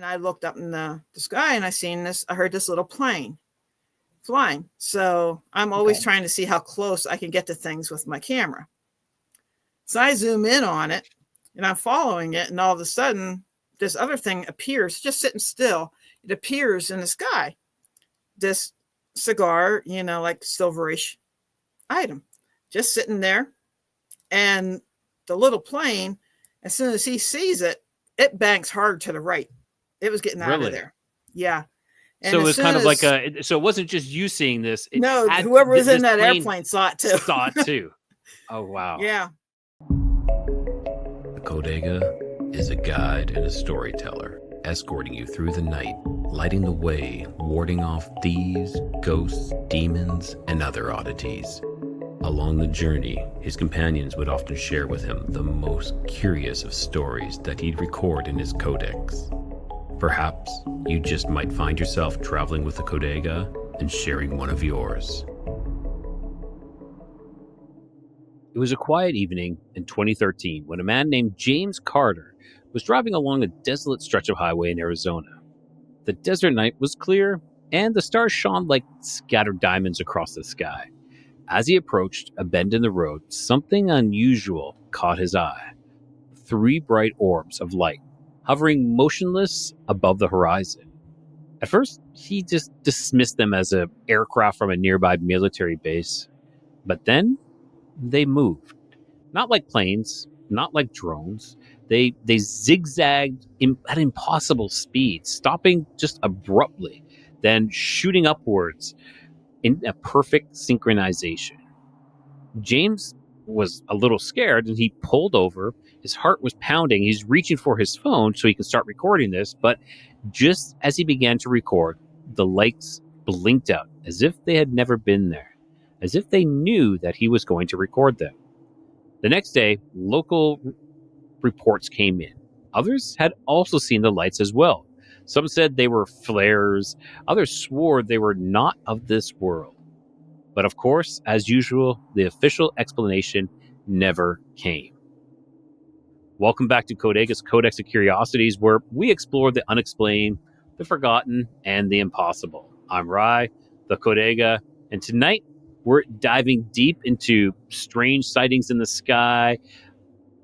And I looked up in the sky and I heard this little plane flying. So I'm always trying to see how close I can get to things with my camera. So I zoom in on it and I'm following it. And all of a sudden, this other thing appears, just sitting still. It appears in the sky. This cigar, like silverish item, just sitting there. And the little plane, as soon as he sees it, it banks hard to the right. It was getting out of there. Yeah. And so it was kind of like so it wasn't just you seeing this. No, whoever was in that airplane saw it too. Oh, wow. Yeah. The Codega is a guide and a storyteller, escorting you through the night, lighting the way, warding off thieves, ghosts, demons, and other oddities. Along the journey, his companions would often share with him the most curious of stories that he'd record in his Codex. Perhaps you just might find yourself traveling with the Codega and sharing one of yours. It was a quiet evening in 2013 when a man named James Carter was driving along a desolate stretch of highway in Arizona. The desert night was clear, and the stars shone like scattered diamonds across the sky. As he approached a bend in the road, something unusual caught his eye. 3 bright orbs of light, hovering motionless above the horizon. At first, he just dismissed them as an aircraft from a nearby military base. But then, they moved. Not like planes, not like drones. They zigzagged at impossible speed, stopping just abruptly, then shooting upwards in a perfect synchronization. James was a little scared and he pulled over. His heart was pounding. He's reaching for his phone so he can start recording this. But just as he began to record, the lights blinked out as if they had never been there, as if they knew that he was going to record them. The next day, local reports came in. Others had also seen the lights as well. Some said they were flares. Others swore they were not of this world. But of course, as usual, the official explanation never came. Welcome back to Codega's Codex of Curiosities, where we explore the unexplained, the forgotten, and the impossible. I'm Rye the Codega, and tonight we're diving deep into strange sightings in the sky,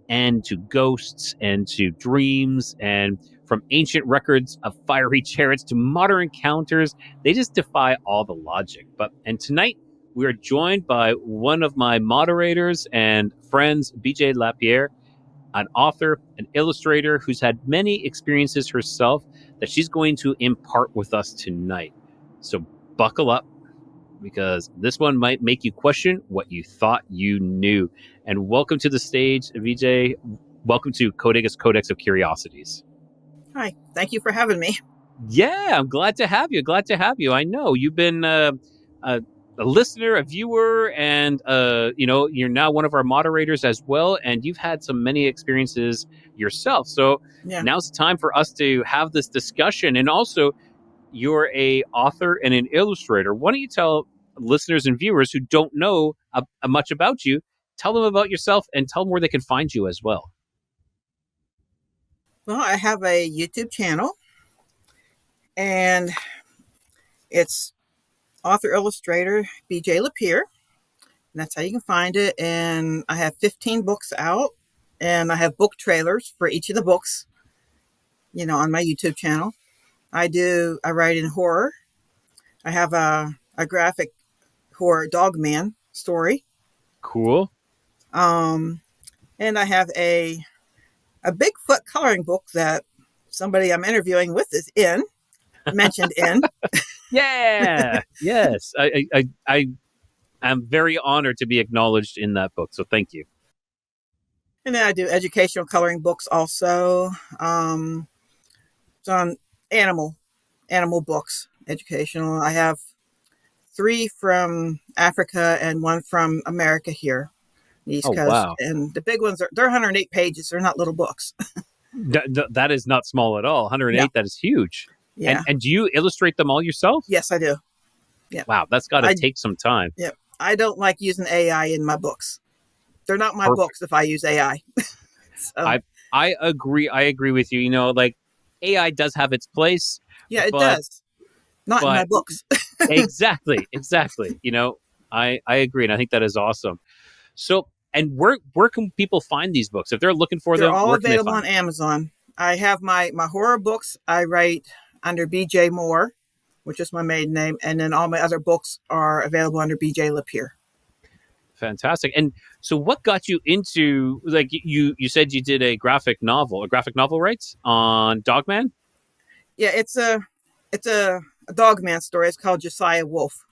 and to ghosts, and to dreams, and from ancient records of fiery chariots to modern encounters. They just defy all the logic. And tonight, we are joined by one of my moderators and friends, BJ LaPier, an author, an illustrator who's had many experiences herself that she's going to impart with us tonight. So buckle up, because this one might make you question what you thought you knew. And welcome to the stage, BJ. Welcome to Codega's Codex of Curiosities. Hi, thank you for having me. Yeah, I'm glad to have you. I know you've been a listener, a viewer, and you're now one of our moderators as well, and you've had many experiences yourself. So Now's the time for us to have this discussion. And also, you're a author and an illustrator. Why don't you tell listeners and viewers who don't know much about you, tell them about yourself and tell them where they can find you as well. Well, I have a YouTube channel, and it's author illustrator BJ LaPier, and that's how you can find it. And I have 15 books out, and I have book trailers for each of the books, on my YouTube channel. I write in horror. I have a graphic horror Dogmen story. Cool. And I have a Bigfoot coloring book that somebody I'm interviewing with is mentioned in. Yeah. Yes. I'm very honored to be acknowledged in that book. So thank you. And then I do educational coloring books also. It's on animal books, educational. I have 3 from Africa and 1 from America here, the East Coast. Wow. And the big ones they're 108 pages. They're not little books. That is not small at all. 108, yeah. That is huge. Yeah. And do you illustrate them all yourself? Yes, I do. Yeah. Wow, that's got to take some time. Yeah. I don't like using AI in my books. They're not my books if I use AI. So. I agree. I agree with you. AI does have its place, Yeah, it but does. Not in my but books. exactly. I agree, and I think that is awesome. So, and where can people find these books if they're looking for They're them? all Where can they available find on them? Amazon. I have my horror books. I write under BJ Moore, which is my maiden name, and then all my other books are available under BJ LaPier. Fantastic. And so, what got you into like you said you did a graphic novel, rights on Dogman? Yeah, it's a Dogman story. It's called Josiah Wolf,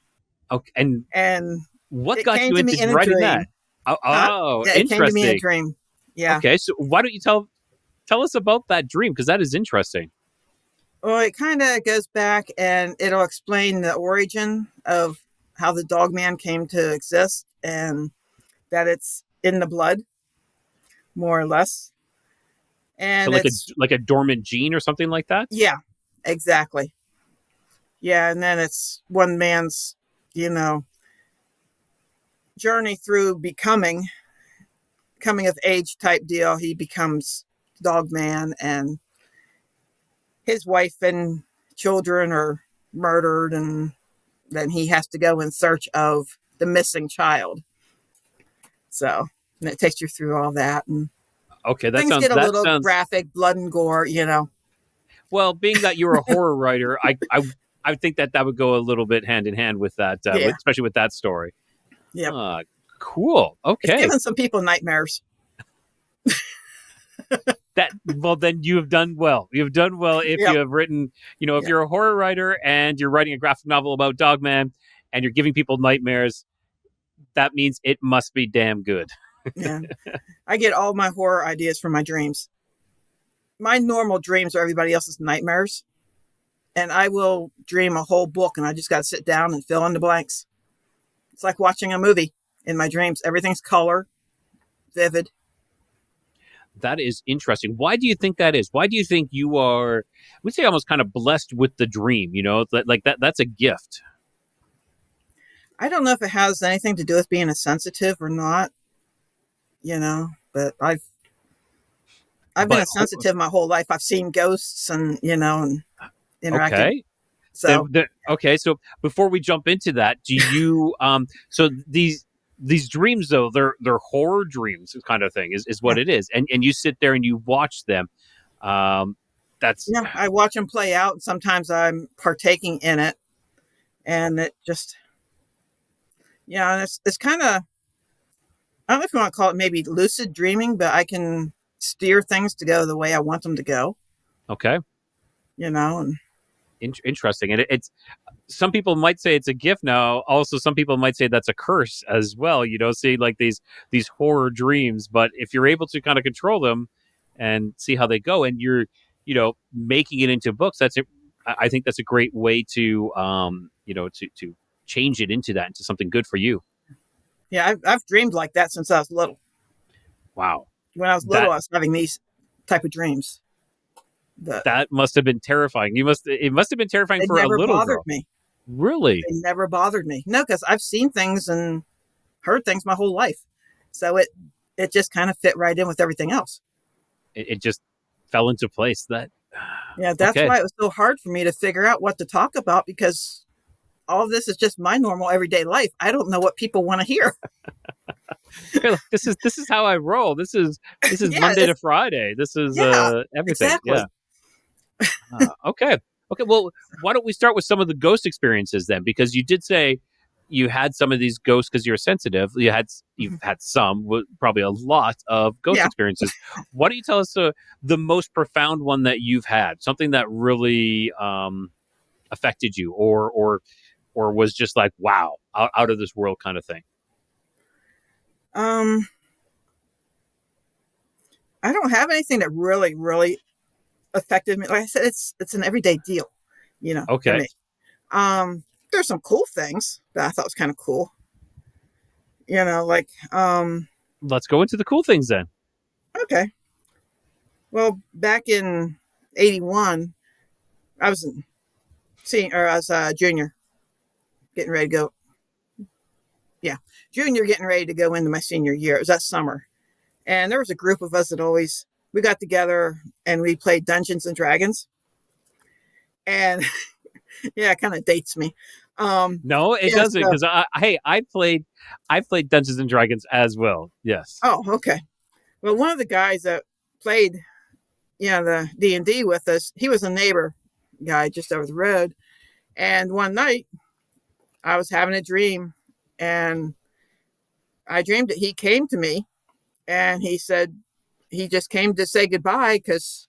Okay, and and what it got came you to into me in a writing that? dream. Huh? Yeah, it came to me in a Interesting. dream. Yeah. Okay, so why don't you tell us about that dream because that is interesting. Well, it kind of goes back and it'll explain the origin of how the Dogman came to exist and that it's in the blood, more or less. So And it's, like a dormant gene or something like that. yeah, exactly. Yeah. And then it's one man's, you know, journey through coming of age type deal. He becomes Dogman, and his wife and children are murdered, and then he has to go in search of the missing child. So, and it takes you through all that, and Okay, things get a that little sounds graphic, blood and gore. well. Being that you're a horror writer, I think that would go a little bit hand in hand with that, Yeah, especially with that story. yep. Cool. It's Okay. giving some people nightmares. That well, then you have done well. You have done well if Yep. you have written. If Yep. you're a horror writer and you're writing a graphic novel about Dogman and you're giving people nightmares, that means it must be damn good. Yeah. I get all my horror ideas from my dreams. My normal dreams are everybody else's nightmares, and I will dream a whole book, and I just got to sit down and fill in the blanks. It's like watching a movie in my dreams. Everything's color, vivid. That is interesting. Why do you think that is? Why do you think you are? We'd say almost kind of blessed with the dream. Like that. That's a gift. I don't know if it has anything to do with being a sensitive or not, but I've been But a sensitive my whole life. I've seen ghosts and and interacted. okay, So okay. So before we jump into that, do you So these dreams though they're horror dreams kind of thing is yeah, what it is, and you sit there and you watch them. That's yeah, I watch them play out, and sometimes I'm partaking in it, and it just it's kind of, I don't know if you want to call it maybe lucid dreaming, but I can steer things to go the way I want them to go. okay. And Interesting, and it's some people might say it's a gift now. Also, some people might say that's a curse as well. See like these horror dreams, but if you're able to kind of control them and see how they go, and you're making it into books, I think that's a great way to to change it into something good for you. yeah, I've dreamed like that since I was little. Wow, When I was little, that I was having these type of dreams. But that must have been terrifying. It must have been terrifying they for a never little bothered girl. me. Really, They never bothered me. No, because I've seen things and heard things my whole life. So it just kind of fit right in with everything else. it just fell into place. That Yeah, that's okay. why it was so hard for me to figure out what to talk about, because all of this is just my normal everyday life. I don't know what people want to hear. You're like, this is how I roll. This is Yeah, Monday to Friday. This is yeah, everything. Yeah. exactly. Okay. Okay. Well, why don't we start with some of the ghost experiences then? Because you did say you had some of these ghosts because you're sensitive. You've Mhm. had some, probably a lot of ghost Yeah. experiences. Why don't you tell us the most profound one that you've had? Something that really affected you, or was just like wow, out of this world kind of thing. Um, I don't have anything that really, really affected me. Like I said, it's an everyday deal, for Okay. me. There's some cool things that I thought was kind of cool. Like Let's go into the cool things then. okay. Well, back in '81, I was I was a junior, getting ready to go. Yeah, junior, getting ready to go into my senior year. It was that summer, and there was a group of us that we got together and we played Dungeons and Dragons. And yeah, it kind of dates me. No, it yeah, doesn't, so, because I played Dungeons and Dragons as well. Yes. oh, okay. Well, one of the guys that played, the D&D with us, he was a neighbor guy just over the road. And one night I was having a dream, and I dreamed that he came to me, and he said he just came to say goodbye because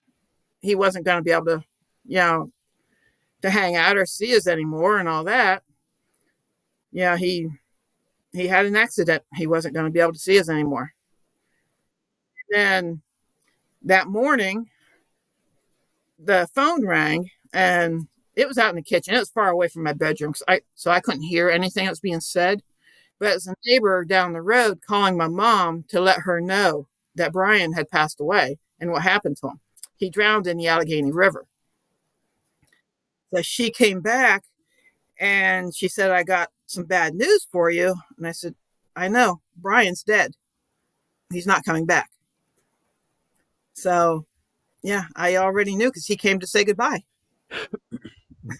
he wasn't going to be able to, to hang out or see us anymore and all that. Yeah, he had an accident. He wasn't going to be able to see us anymore. Then that morning, the phone rang, and it was out in the kitchen. It was far away from my bedroom, so I couldn't hear anything that was being said. But it was a neighbor down the road calling my mom to let her know that Brian had passed away and what happened to him. He drowned in the Allegheny River. So she came back and she said, I got some bad news for you. And I said, I know, Brian's dead. He's not coming back. So, yeah, I already knew because he came to say goodbye.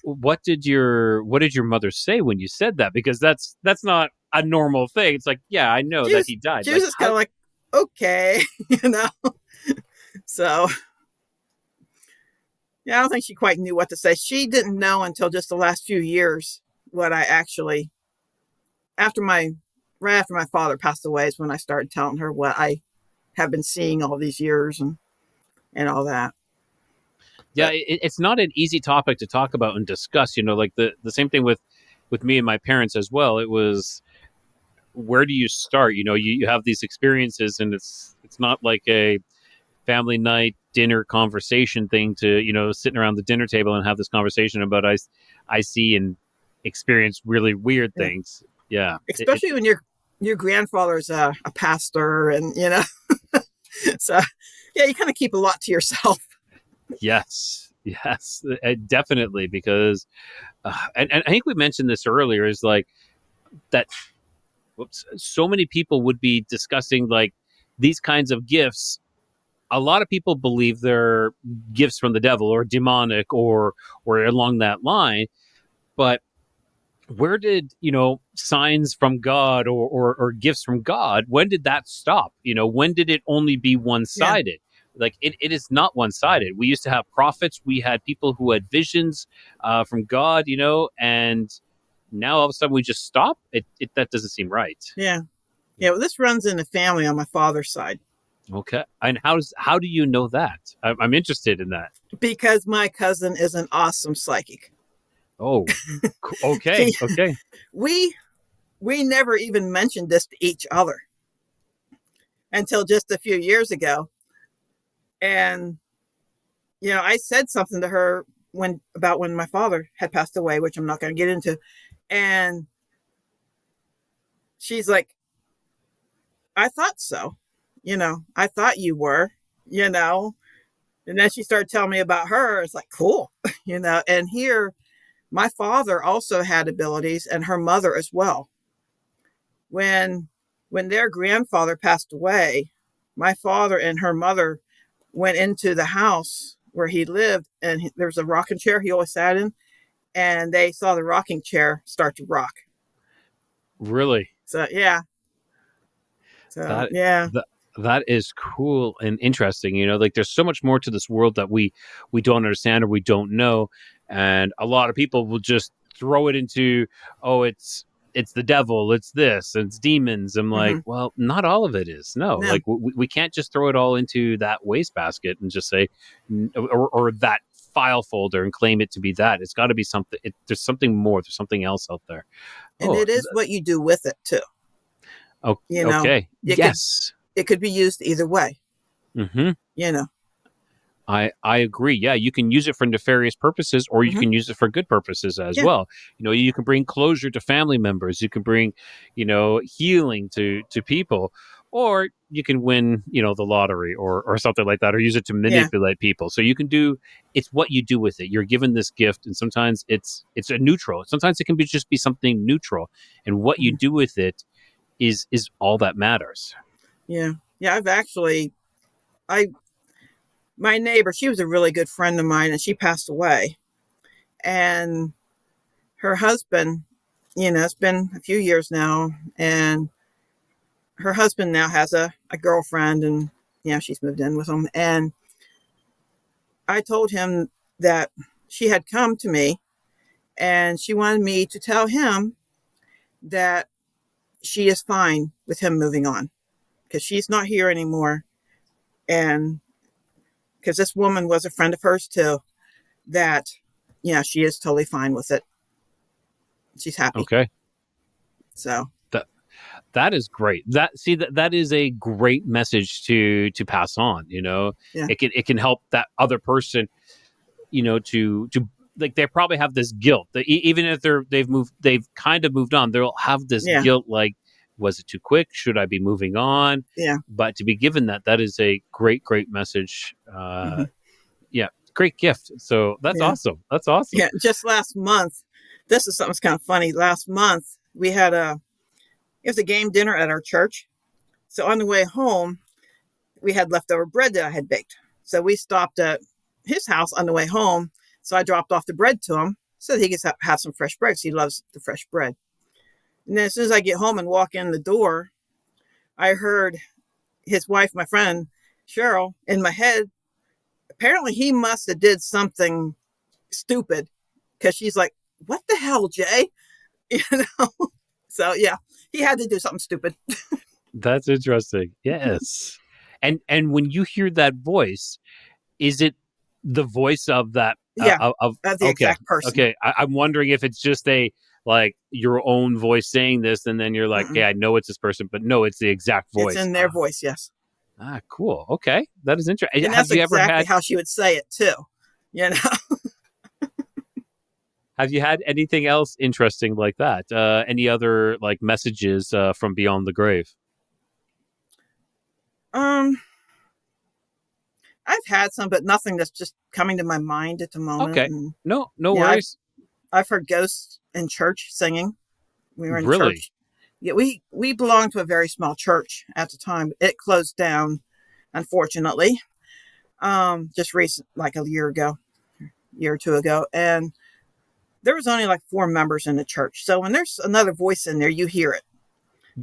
What did your mother say when you said that? Because that's not a normal thing. It's like, yeah, I know that he died. She was just kind of like, okay, So, yeah, I don't think she quite knew what to say. She didn't know until just the last few years what I actually, right after my father passed away is when I started telling her what I have been seeing all these years and all that. Yeah, it's not an easy topic to talk about and discuss. Like the same thing with me and my parents as well. It was, where do you start? You have these experiences, and it's not like a family night dinner conversation thing to sitting around the dinner table and have this conversation about I see and experience really weird things. Yeah, especially when your grandfather's a pastor, and so yeah, you kind of keep a lot to yourself. Yes, definitely, because and I think we mentioned this earlier, is like that. So many people would be discussing like these kinds of gifts. A lot of people believe they're gifts from the devil or demonic or along that line, but where did signs from God or gifts from God, when did that stop? When did it only be one-sided? Like it is not one-sided. We used to have prophets, we had people who had visions from God, and now all of a sudden we just stop. That doesn't seem right. Well, this runs in the family on my father's side. Okay. And how do you know that? I'm interested in that. Because my cousin is an awesome psychic. Oh, okay. Okay. We never even mentioned this to each other until just a few years ago. And, I said something to her about when my father had passed away, which I'm not going to get into. And she's like, I thought so. I thought you were, and then she started telling me about her. It's like, cool, and here my father also had abilities, and her mother as well. When their grandfather passed away, my father and her mother went into the house where he lived, and there was a rocking chair he always sat in, and they saw the rocking chair start to rock. Really? So, yeah. So, yeah. That is cool and interesting. Like there's so much more to this world that we don't understand or we don't know. And a lot of people will just throw it into, oh, it's the devil, it's this, it's demons. I'm like, well, not all of it is. No. Like we can't just throw it all into that wastebasket and just say, or that file folder and claim it to be that. It's got to be something. There's something more. There's something else out there. And it is what you do with it too. Oh, okay. Yes. It could be used either way. I agree. Yeah, you can use it for nefarious purposes, or you can use it for good purposes as well. You can bring closure to family members. You can bring, healing to people, or you can win, the lottery or something like that, or use it to manipulate people. So you can it's what you do with it. You're given this gift, and sometimes it's a neutral. Sometimes it can just be something neutral, and what you do with it is all that matters. Yeah. My neighbor, she was a really good friend of mine, and she passed away. And her husband, it's been a few years now, and her husband now has a girlfriend, and she's moved in with him. And I told him that she had come to me and she wanted me to tell him that she is fine with him moving on because she's not here anymore. And because this woman was a friend of hers too, that, she is totally fine with it. She's happy. Okay. So that is great. That is a great message to pass on. Yeah. It can help that other person, to like, they probably have this guilt that even if they've kind of moved on, they'll have this guilt, like, was it too quick? Should I be moving on? Yeah. But to be given that is a great message. Yeah, great gift. So that's awesome. That's awesome. Yeah. Just last month, this is something that's kind of funny. Last month we had it was a game dinner at our church. So on the way home, we had leftover bread that I had baked. So we stopped at his house on the way home. So I dropped off the bread to him so that he could have some fresh bread because he loves the fresh bread. And then as soon as I get home and walk in the door, I heard his wife, my friend, Cheryl, in my head. Apparently he must have did something stupid because she's like, what the hell, Jay? So yeah, he had to do something stupid. That's interesting. Yes. And when you hear that voice, is it the voice of that? Of the exact person. Okay. I'm wondering if it's just your own voice saying this, and then you're like, yeah, I know it's this person, but no, it's the exact voice. It's in their voice. Yes. Cool. Okay. That is interesting. And that's exactly how she would say it too. Have you had anything else interesting like that? Any other messages from beyond the grave? I've had some, but nothing that's just coming to my mind at the moment. Okay. No worries. I've heard ghosts in church singing. We were in really? church. Yeah, we belonged to a very small church at the time. It closed down, unfortunately. Just recent, like a year or two ago. And there was only 4 members in the church. So when there's another voice in there, you hear it.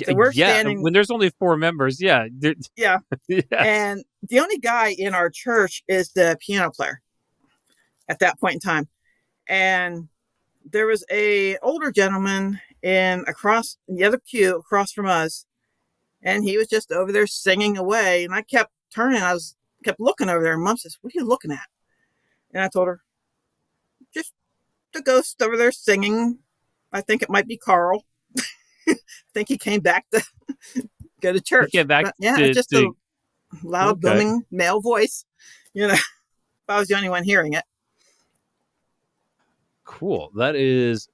So we're standing. When there's only 4 members, yeah. Yeah. Yes. And the only guy in our church is the piano player at that point in time. And there was a older gentleman across the other pew across from us. And he was just over there singing away. And I kept turning. Kept looking over there. And Mom says, what are you looking at? And I told her, just the ghost over there singing. I think it might be Carl. I think he came back to go to church. It's just a loud, booming male voice. If I was the only one hearing it. Cool. That is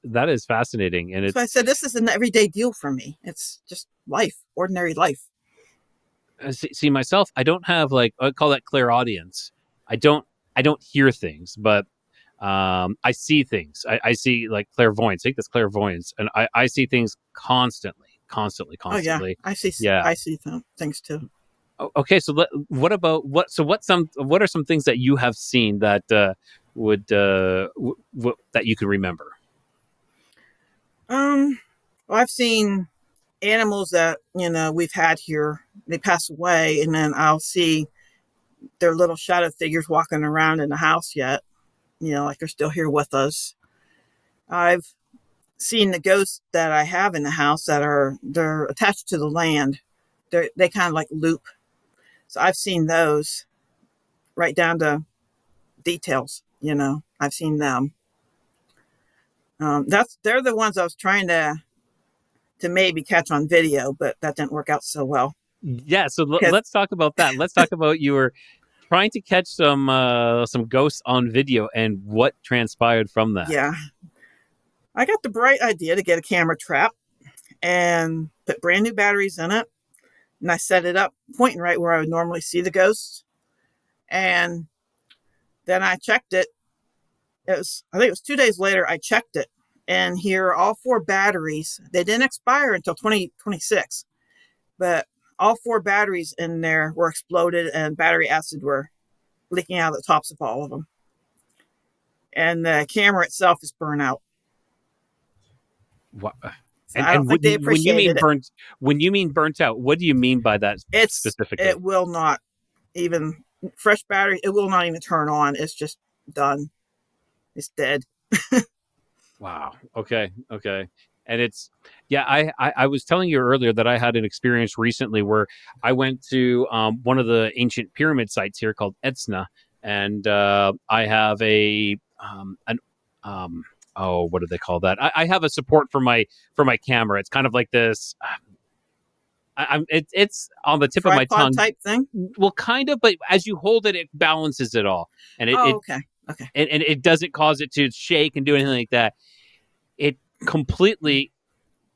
fascinating. And so I said, this is an everyday deal for me. It's just life, ordinary life. See, myself, I don't have I call that clairaudience. I don't hear things, but I see things. I see clairvoyance. I think that's clairvoyance, and I see things constantly. Oh yeah, I see. Yeah. I see things too. Okay, so what are some things that you have seen that that you can remember? Well, I've seen animals that we've had here. They pass away, and then I'll see their little shadow figures walking around in the house yet. They're still here with us. I've seen the ghosts that I have in the house they're attached to the land. They kind of loop. So I've seen those right down to details. I've seen them. They're the ones I was trying to maybe catch on video, but that didn't work out so well. Yeah. So let's talk about that. Let's talk about you were trying to catch some ghosts on video and what transpired from that. Yeah. I got the bright idea to get a camera trap and put brand new batteries in it. And I set it up pointing right where I would normally see the ghosts. And then I checked it. I think it was 2 days later, I checked it. And here are all 4 batteries. They didn't expire until 2026. But all 4 batteries in there were exploded and battery acid were leaking out of the tops of all of them. and the camera itself is burnt out. What? So I don't think they appreciated it. When you mean burnt out, what do you mean by that specifically? It will not even fresh battery. It will not even turn on. It's just done. It's dead. Wow. Okay. And it's, yeah, I was telling you earlier that I had an experience recently where I went to one of the ancient pyramid sites here called Etna, and I have what do they call that? I have a support for my camera. It's kind of like this. It's on the tip of my tongue type thing. Well, kind of, but as you hold it, it balances it all, and okay. And it doesn't cause it to shake and do anything like that. It completely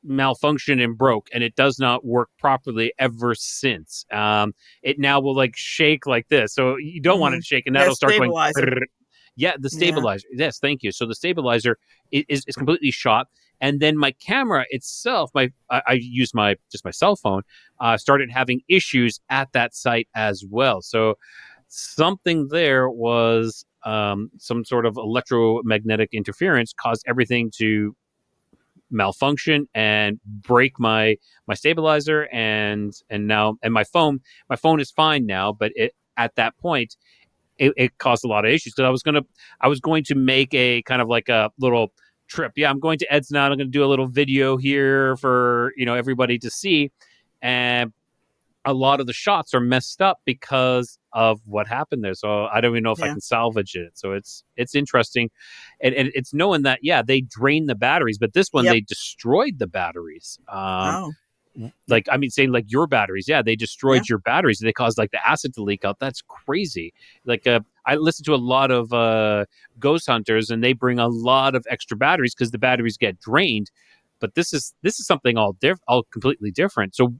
malfunctioned and broke, and it does not work properly ever since. It now will like shake like this, so you don't want it to shake, and that'll start going. Yeah, the stabilizer. Yeah. Yes, thank you. So the stabilizer is completely shot, and then my camera itself, I use my cell phone, started having issues at that site as well. So something there was some sort of electromagnetic interference caused everything to malfunction and break my stabilizer, and my phone is fine now, but at that point it caused a lot of issues, because I was going to make a kind of like a little trip. Yeah, I'm going to Edson. I'm going to do a little video here for everybody to see, and a lot of the shots are messed up because of what happened there. So I don't even know if I can salvage it. So it's interesting, and it's knowing that they drained the batteries, but this one they destroyed the batteries. Like, I mean, saying like your batteries, they destroyed your batteries. They caused like the acid to leak out. That's crazy. Like, I listen to a lot of ghost hunters, and they bring a lot of extra batteries because the batteries get drained. But this is something all completely different. So,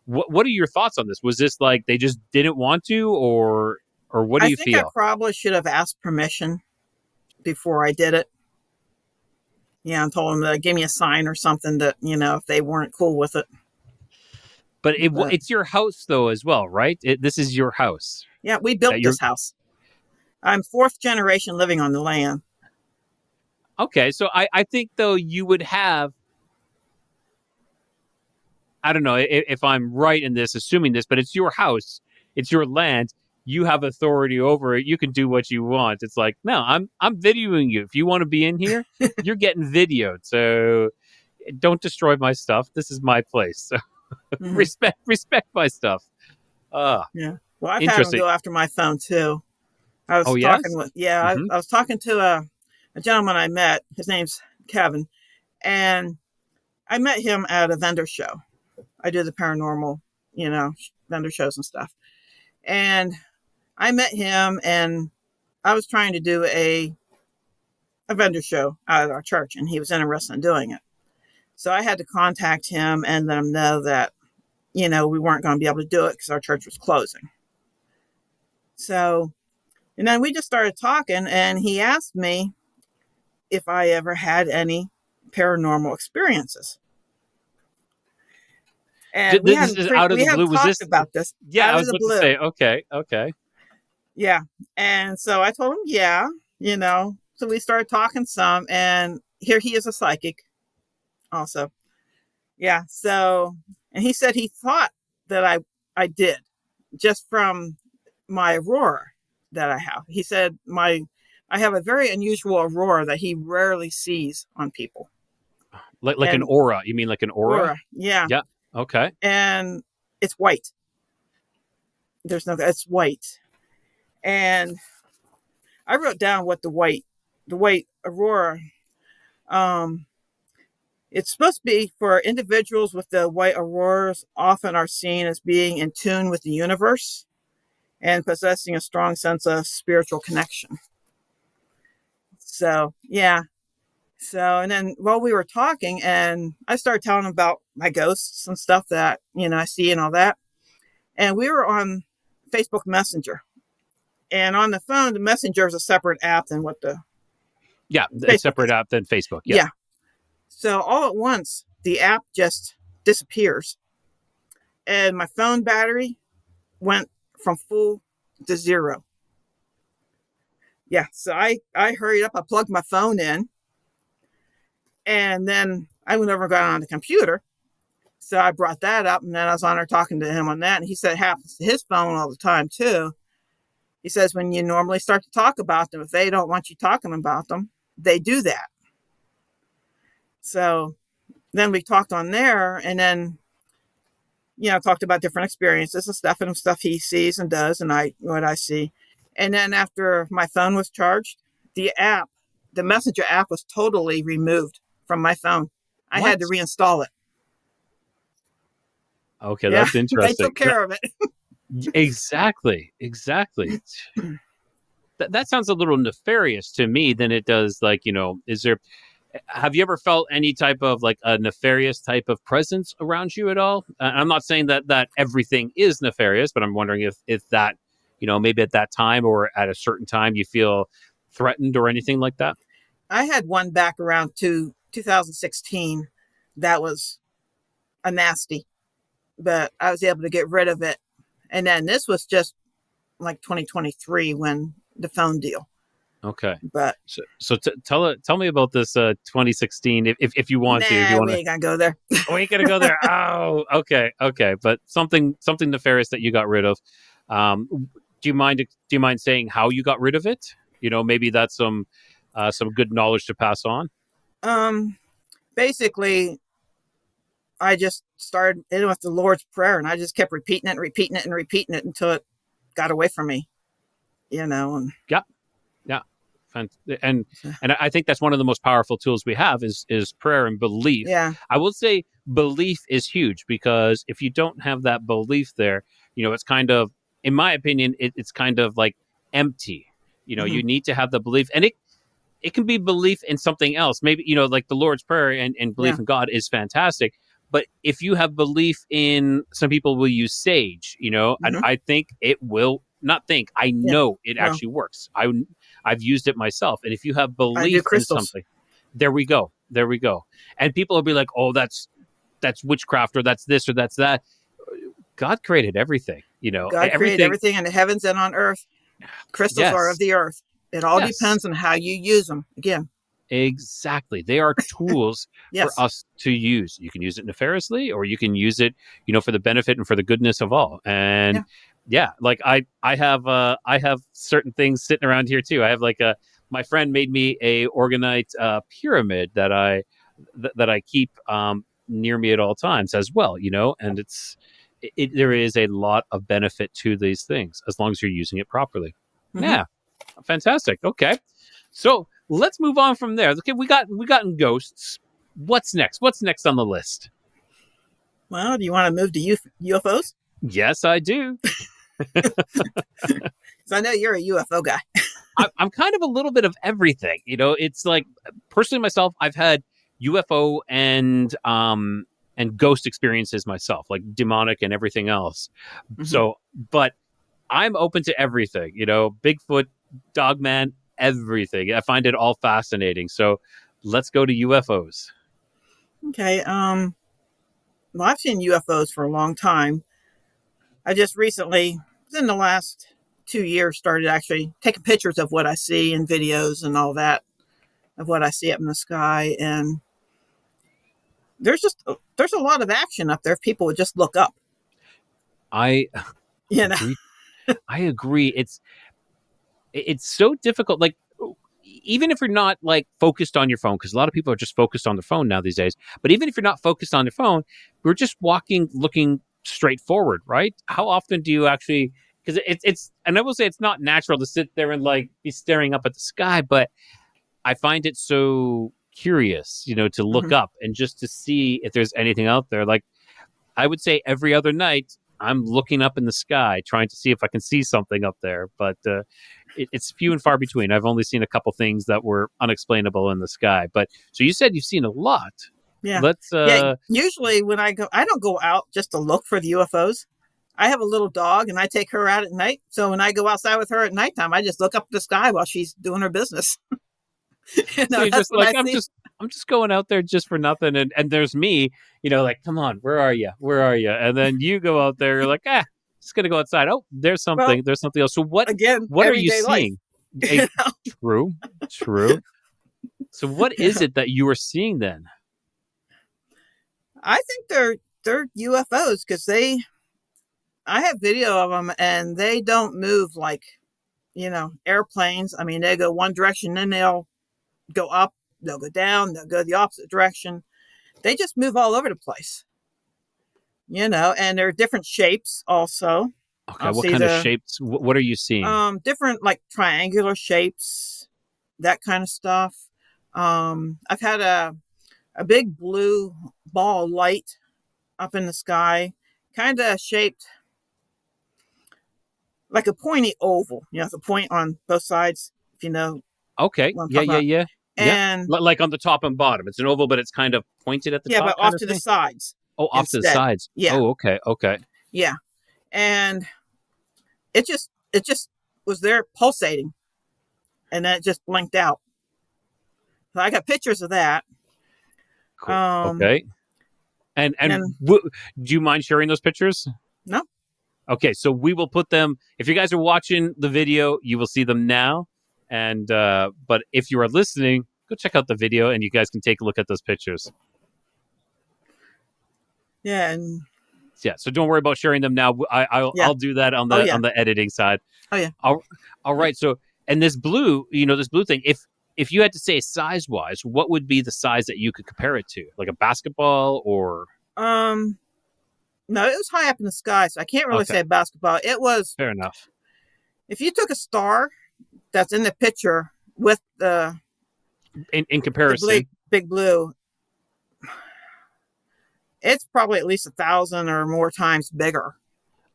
what are your thoughts on this? Was this like they just didn't want to, or what do you feel? I think I probably should have asked permission before I did it. Yeah, and told them to give me a sign or something that if they weren't cool with it. But it's your house, though, as well, right? This is your house. Yeah, we built this house. I'm 4th generation living on the land. Okay, so I think, though, you would have... I don't know if I'm right in this, assuming this, but it's your house. It's your land. You have authority over it. You can do what you want. It's like, no, I'm videoing you. If you want to be in here, you're getting videoed. So don't destroy my stuff. This is my place. So respect my stuff. Yeah. Well, I've had them go after my phone too. I was talking with I was talking to a gentleman I met. His name's Kevin, and I met him at a vendor show. I do the paranormal, vendor shows and stuff. And I met him, and I was trying to do a vendor show out of our church, and he was interested in doing it. So I had to contact him and let him know that, we weren't going to be able to do it because our church was closing. So, and then we just started talking, and he asked me if I ever had any paranormal experiences. And this is out of the blue. Was this about this? Yeah, I was about to say, okay. Yeah. And so I told him, so we started talking some, and here he is a psychic also. Yeah. So, and he said he thought that I did, just from my aurora that I have. He said I have a very unusual aurora that he rarely sees on people. Like an aura. You mean like an aura? Yeah. Yeah. Okay. And it's white. It's white. And I wrote down what the white aurora, it's supposed to be for individuals with the white auroras, often are seen as being in tune with the universe and possessing a strong sense of spiritual connection. So, yeah. So, and then while we were talking, and I started telling him about my ghosts and stuff that, I see and all that. And we were on Facebook Messenger. And on the phone, the Messenger is a separate app than what the... Yeah, a separate app than Facebook. Yeah. So all at once, the app just disappears. And my phone battery went from full to 0. Yeah. So I hurried up. I plugged my phone in, and then I went over and got on the computer. So I brought that up, and then I was on there talking to him on that. And he said it happens to his phone all the time too. He says when you normally start to talk about them, if they don't want you talking about them, they do that. So then we talked on there, and then talked about different experiences and stuff he sees and does, and what I see. And then after my phone was charged, the Messenger app was totally removed from my phone. I had to reinstall it. Okay, that's interesting. They took care of it. Exactly. That sounds a little nefarious to me than it does, like, have you ever felt any type of like a nefarious type of presence around you at all? I'm not saying that everything is nefarious, but I'm wondering if that, maybe at that time or at a certain time you feel threatened or anything like that. I had one back around 2016 that was a nasty, but I was able to get rid of it. And then this was just like 2023 when the phone deal. Okay. But so tell me about this 2016 if you want to. If you want we ain't gonna go there. We ain't gonna go there. Oh, okay. But something nefarious that you got rid of. Do you mind saying how you got rid of it? Maybe that's some good knowledge to pass on. Basically, I just started in with the Lord's Prayer, and I just kept repeating it until it got away from me. And yeah. And I think that's one of the most powerful tools we have is prayer and belief. Yeah. I will say belief is huge, because if you don't have that belief there, it's kind of, in my opinion, it's kind of like empty. You need to have the belief, and it can be belief in something else. Maybe, like the Lord's Prayer and belief in God is fantastic. But if you have belief in, some people will use sage, and I think it will not think. I know it actually works. I've used it myself. And if you have belief in something, there we go. And people will be like, oh, that's witchcraft, or that's this, or that's that. God created everything, God created everything in the heavens and on earth. Crystals are of the earth. It all depends on how you use them. Again. Exactly. They are tools for us to use. You can use it nefariously, or you can use it, for the benefit and for the goodness of all. And like I have certain things sitting around here too. I have like my friend made me a organite pyramid that I keep near me at all times as well, and there is a lot of benefit to these things as long as you're using it properly. Yeah. Fantastic. Okay. So let's move on from there. Okay, we got ghosts. What's next? What's next on the list? Well, do you want to move to UFOs? Yes, I do. So I know you're a UFO guy. I'm kind of a little bit of everything. It's like, personally myself, I've had UFO and ghost experiences myself, like demonic and everything else. So, but I'm open to everything. Bigfoot, Dogman, everything. I find it all fascinating. So let's go to UFOs. Okay. Well, I've seen UFOs for a long time. I just recently, within the last 2 years, started actually taking pictures of what I see in videos and all that, of what I see up in the sky. And there's a lot of action up there if people would just look up. I agree. It's so difficult. Like, even if you're not like focused on your phone, because a lot of people are just focused on their phone now these days. But even if you're not focused on your phone, we're just looking straight forward, right? How often do you actually? Because it's, and I will say it's not natural to sit there and like be staring up at the sky, but I find it so curious, to look up and just to see if there's anything out there. Like, I would say every other night, I'm looking up in the sky, trying to see if I can see something up there. But it's few and far between. I've only seen a couple things that were unexplainable in the sky. But so you said you've seen a lot. Yeah. Let's. Usually when I don't go out just to look for the UFOs. I have a little dog and I take her out at night. So when I go outside with her at nighttime, I just look up at the sky while she's doing her business. So you're just like, I'm just going out there just for nothing. And there's me, like, come on, where are you? And then you go out there, you're like, just going to go outside. Oh, there's something else. So what are you seeing? Eh, true. True. So what is it that you were seeing then? I think they're UFOs because I have video of them and they don't move like, airplanes. I mean, they go one direction, then they'll go up, they'll go down, they'll go the opposite direction. They just move all over the place, and they're different shapes also. Okay, what kind of shapes? What are you seeing? Different like triangular shapes, that kind of stuff. I've had a big blue ball of light up in the sky, kind of shaped like a pointy oval, the point on both sides, if you know. Okay. Yeah. And like on the top and bottom. It's an oval, but it's kind of pointed at the top. Yeah, but off to the sides. Oh, off to the sides. Yeah. Oh, okay. Yeah. And it just was there pulsating. And then it just blinked out. So I got pictures of that. Cool. Okay. And do you mind sharing those pictures? No. Okay, so we will put them. If you guys are watching the video, you will see them now. And but if you are listening, go check out the video, and you guys can take a look at those pictures. Yeah. So don't worry about sharing them now. I'll do that on the on the editing side. Oh yeah. All right. So and this blue thing. If you had to say size wise, what would be the size that you could compare it to? Like a basketball or? No, it was high up in the sky, so I can't really say basketball. It was fair enough. If you took a star that's in the picture with the in comparison, the big blue, it's probably at least 1,000 or more times bigger.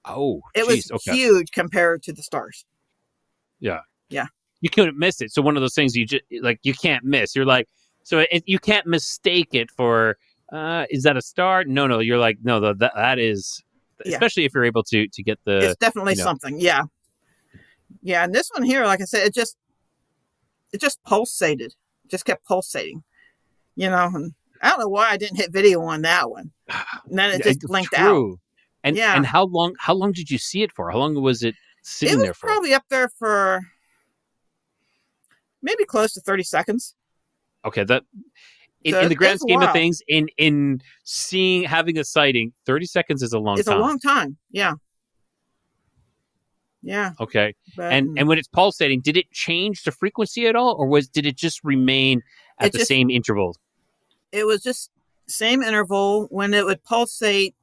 Oh, it was huge compared to the stars. Yeah. Yeah. You couldn't miss it. So one of those things you just you can't miss. You're like, so you can't mistake it for. Is that a star? No. You're like, no, that is, especially if you're able to get the. It's definitely something. Yeah. Yeah. And this one here, like I said, it just pulsated, just kept pulsating, and I don't know why I didn't hit video on that one. And then it just blinked out. And and how long did you see it for? How long was it sitting there for? Probably up there for maybe close to 30 seconds. Okay. In the grand scheme of things, in having a sighting, 30 seconds is a long time. It's a long time. Yeah. Yeah. Okay. But, and when it's pulsating, did it change the frequency at all, or did it just remain at the same interval? It was just same interval. When it would pulsate,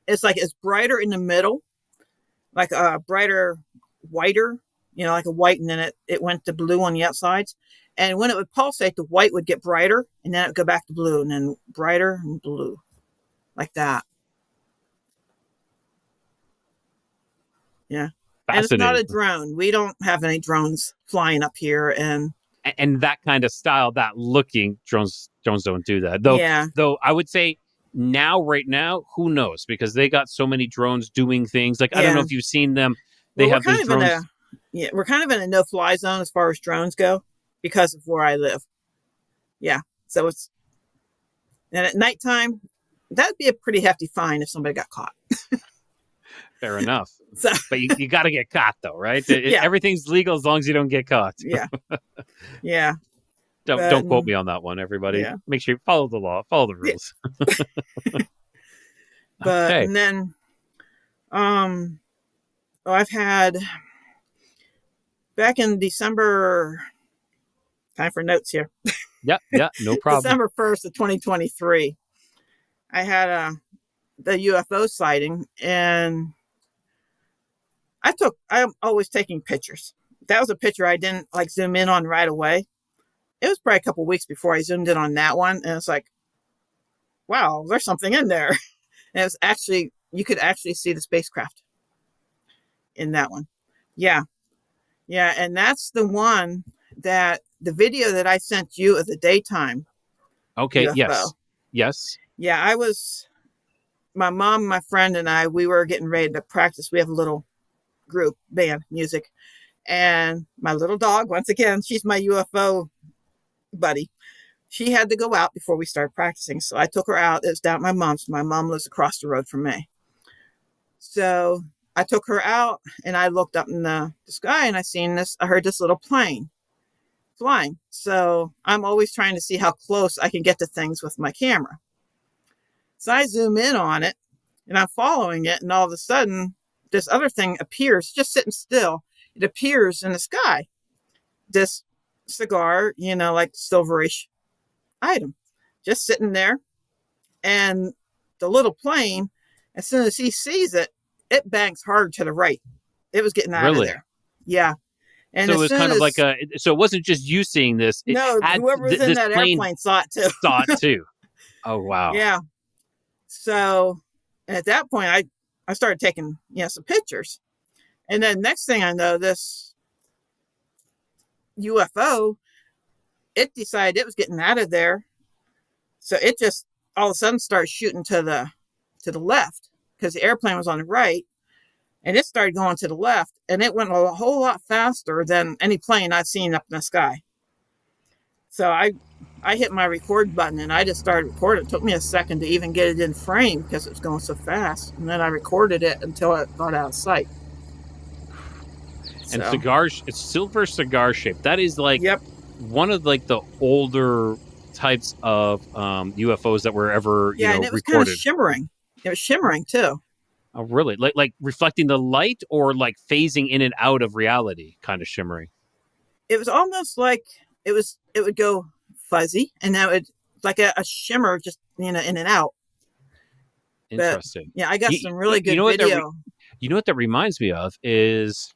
it's like it's brighter in the middle, like a brighter, whiter, like a white, and then it went to blue on the outsides. And when it would pulsate, the white would get brighter, and then it would go back to blue, and then brighter and blue, like that. Yeah. And it's not a drone. We don't have any drones flying up here. And that kind of style, that looking, drones don't do that. Though I would say right now, who knows? Because they got so many drones doing things. Like, I don't know if you've seen them. They have these drones. We're kind of in a no-fly zone as far as drones go, because of where I live. Yeah. So and at nighttime, that'd be a pretty hefty fine if somebody got caught. Fair enough. But you got to get caught though, right? Everything's legal as long as you don't get caught. Yeah. Yeah. Don't quote me on that one, everybody. Yeah. Make sure you follow the law, follow the rules. But and then I've had back in December, time for notes here. Yeah, no problem. December 1st of 2023, I had the UFO sighting, and I'm always taking pictures. That was a picture I didn't zoom in on right away. It was probably a couple of weeks before I zoomed in on that one, and it's like, wow, there's something in there. And it was actually, you could actually see the spacecraft in that one. Yeah. Yeah, and that's the one that the video that I sent you of the daytime. Okay, UFO. Yes. Yeah, my mom, my friend, and I, we were getting ready to practice. We have a little group band music. And my little dog, once again, she's my UFO buddy. She had to go out before we started practicing. So I took her out. It was down at my mom's. My mom lives across the road from me. So I took her out and I looked up in the sky and I heard this little plane flying. So I'm always trying to see how close I can get to things with my camera. So I zoom in on it and I'm following it. And all of a sudden, this other thing appears just sitting still. It appears in the sky. This cigar, like silverish item, just sitting there. And the little plane, as soon as he sees it, it banks hard to the right. It was getting out of there. Yeah. And so it was kind of like so it wasn't just you seeing this. No, whoever was in that airplane saw it too. Saw it too. Oh, wow. Yeah. So at that point, I started taking, some pictures. And then next thing I know, this UFO, it decided it was getting out of there. So it just all of a sudden started shooting to the left because the airplane was on the right. And it started going to the left, and it went a whole lot faster than any plane I'd seen up in the sky. So I hit my record button, and I just started recording. It took me a second to even get it in frame because it was going so fast. And then I recorded it until it got out of sight. And it's silver cigar shaped. That is like one of like the older types of UFOs that were ever and it was recorded. Kind of shimmering. It was shimmering too. Oh, really? Like reflecting the light, or like phasing in and out of reality, kind of shimmering? It was almost like it would go fuzzy, and that would like a shimmer, just in and out. Interesting. But, I got some really good video. You know what that reminds me of is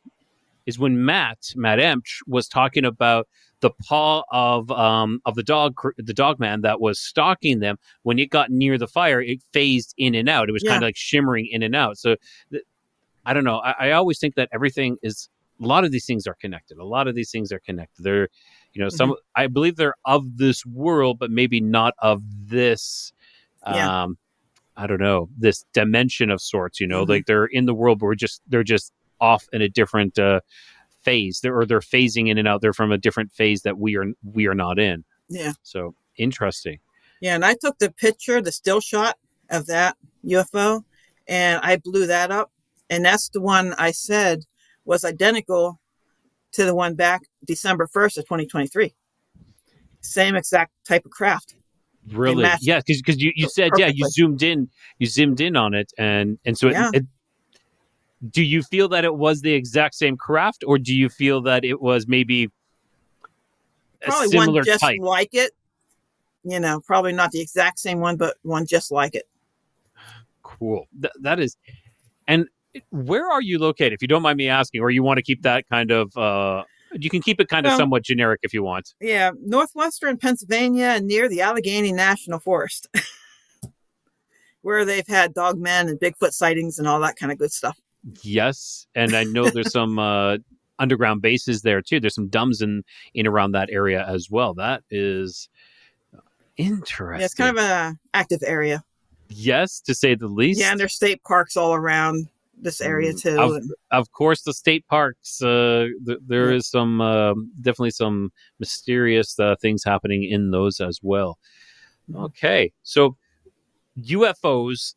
when Matt Emch was talking about the paw of the Dogman that was stalking them. When it got near the fire, it phased in and out. It was kind of like shimmering in and out. So I don't know. I always think that a lot of these things are connected. They're, some, I believe they're of this world, but maybe not of this, I don't know, this dimension of sorts, like they're in the world, but they're just off in a different, phase. They're phasing in and out. They're from a different phase that we are not in. Yeah. So interesting. Yeah, and I took the picture, the still shot of that UFO, and I blew that up, and that's the one I said was identical to the one back December 1st of 2023. Same exact type of craft. Really? Yeah, because you said perfectly. You zoomed in on it, and so it do you feel that it was the exact same craft, or do you feel that it was maybe probably a similar one just type? Like it? Probably not the exact same one, but one just like it. Cool. That is. And where are you located, if you don't mind me asking, or you want to keep that kind of, you can keep it kind of somewhat generic if you want. Yeah. Northwestern Pennsylvania, near the Allegheny National Forest, where they've had Dogmen and Bigfoot sightings and all that kind of good stuff. Yes, and I know there's some underground bases there too. There's some dumbs in around that area as well. That is interesting. Yeah, it's kind of an active area. Yes, to say the least. Yeah, and there's state parks all around this area too. Of course, the state parks. There is some definitely some mysterious things happening in those as well. Okay, so UFOs.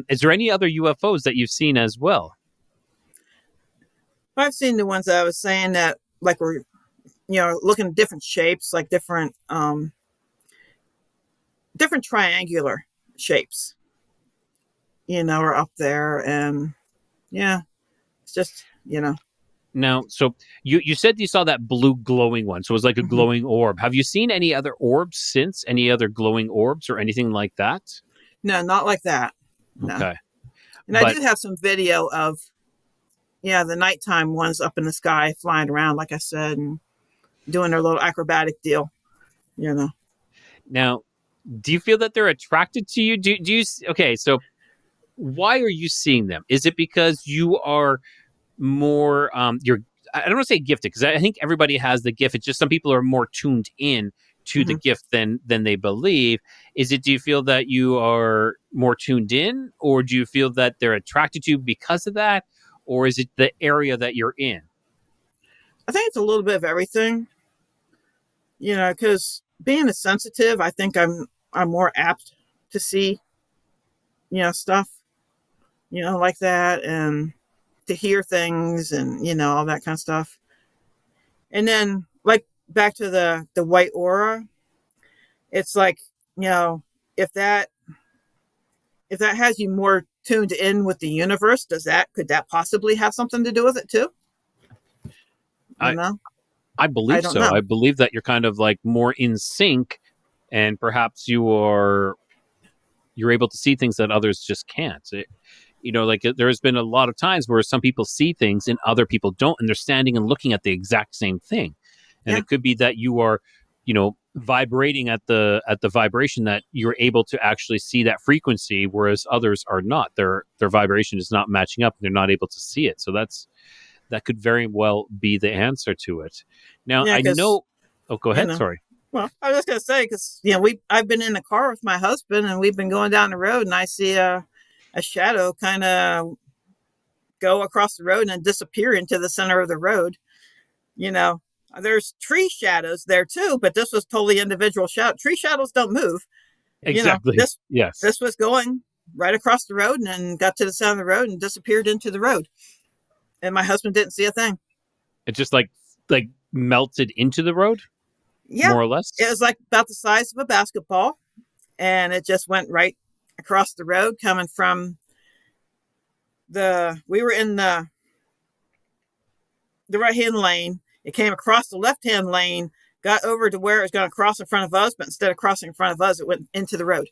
Is there any other UFOs that you've seen as well? I've seen the ones that I was saying that like were, looking at different shapes, like different triangular shapes, are up there. And it's just, Now, so you said you saw that blue glowing one. So it was like a glowing orb. Have you seen any other orbs since? Any other glowing orbs or anything like that? No, not like that. No. Okay. And I do have some video of, the nighttime ones up in the sky flying around, like I said, and doing their little acrobatic deal, Now, do you feel that they're attracted to you? Do you, okay, so why are you seeing them? Is it because you are more, I don't want to say gifted, because I think everybody has the gift. It's just some people are more tuned in to the gift than they believe. Do you feel that you are more tuned in, or do you feel that they're attracted to you because of that, or is it the area that you're in? I think it's a little bit of everything, because being a sensitive, I think I'm more apt to see, stuff, like that, and to hear things and, all that kind of stuff. And then, back to the white aura, it's like, if that has you more tuned in with the universe, could that possibly have something to do with it too? I believe I don't so. know. I believe that you're kind of like more in sync, and perhaps you're able to see things that others just can't. There's been a lot of times where some people see things and other people don't, and they're standing and looking at the exact same thing. And it could be that you are, vibrating at the vibration that you're able to actually see that frequency, whereas others are not. Their vibration is not matching up, and they're not able to see it. So that could very well be the answer to it. Now, I know. Oh, go ahead. Sorry. Well, I was just going to say, because, I've been in the car with my husband, and we've been going down the road, and I see a shadow kind of go across the road and then disappear into the center of the road. There's tree shadows there too, but this was totally individual shadow. Tree shadows don't move. Exactly. This was going right across the road and then got to the center of the road and disappeared into the road. And my husband didn't see a thing. It just like melted into the road? Yeah. More or less? It was like about the size of a basketball. And it just went right across the road coming from we were in the right-hand lane. It came across the left-hand lane, got over to where it was going to cross in front of us, but instead of crossing in front of us, it went into the road.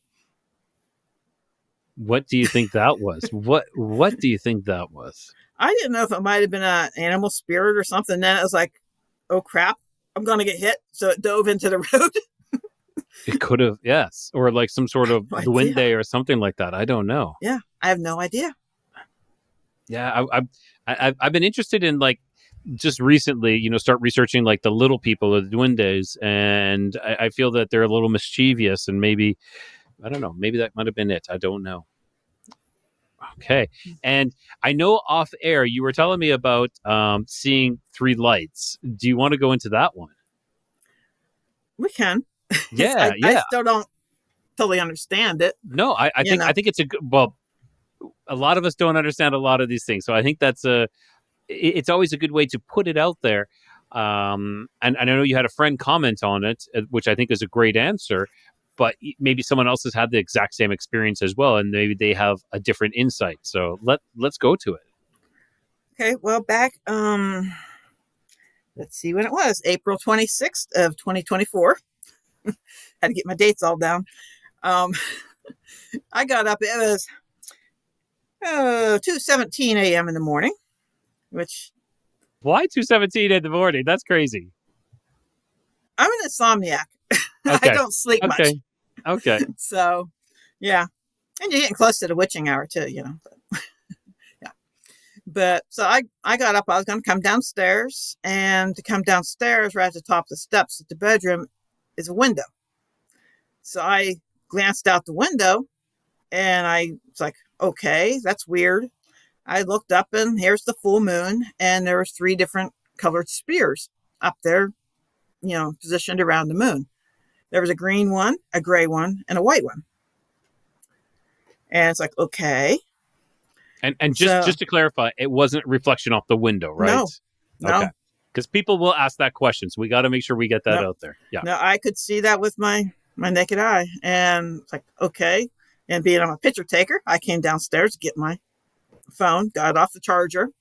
What do you think that was? What do you think that was? I didn't know if it might have been an animal spirit or something. Then it was like, oh crap, I'm going to get hit. So it dove into the road. It could have, yes. Or like some sort of duende or something like that. I don't know. Yeah, I have no idea. Yeah, I've been interested in just recently, start researching like the little people or the duendes, and I feel that they're a little mischievous, and maybe, I don't know, maybe that might have been it. I don't know. Okay. And I know off air you were telling me about seeing three lights. Do you want to go into that one? We can. Yeah, I still don't totally understand it. No, I think it's a lot of us don't understand a lot of these things, so I think it's always a good way to put it out there. And I know you had a friend comment on it, which I think is a great answer, but maybe someone else has had the exact same experience as well, and maybe they have a different insight. So let's go to it. Okay, well, back, let's see when it was, April 26th of 2024. Had to get my dates all down. I got up, it was 2:17 a.m. in the morning, which... Why 2:17 in the morning? That's crazy. I'm an insomniac. Okay. I don't sleep much. Okay. So, yeah. And you're getting close to the witching hour too, But, yeah. But so I got up. I was going to come downstairs. And to come downstairs, right at the top of the steps at the bedroom is a window. So I glanced out the window and I was like, okay, that's weird. I looked up and here's the full moon. And there were 3 different colored spears up there, positioned around the moon. There was a green one, a gray one, and a white one. And it's like, okay. And just to clarify, it wasn't a reflection off the window, right? No. Okay. Because people will ask that question, so we got to make sure we get that out there. Yeah. No, I could see that with my naked eye. And it's like, okay. And being I'm a picture taker, I came downstairs to get my phone, got off the charger,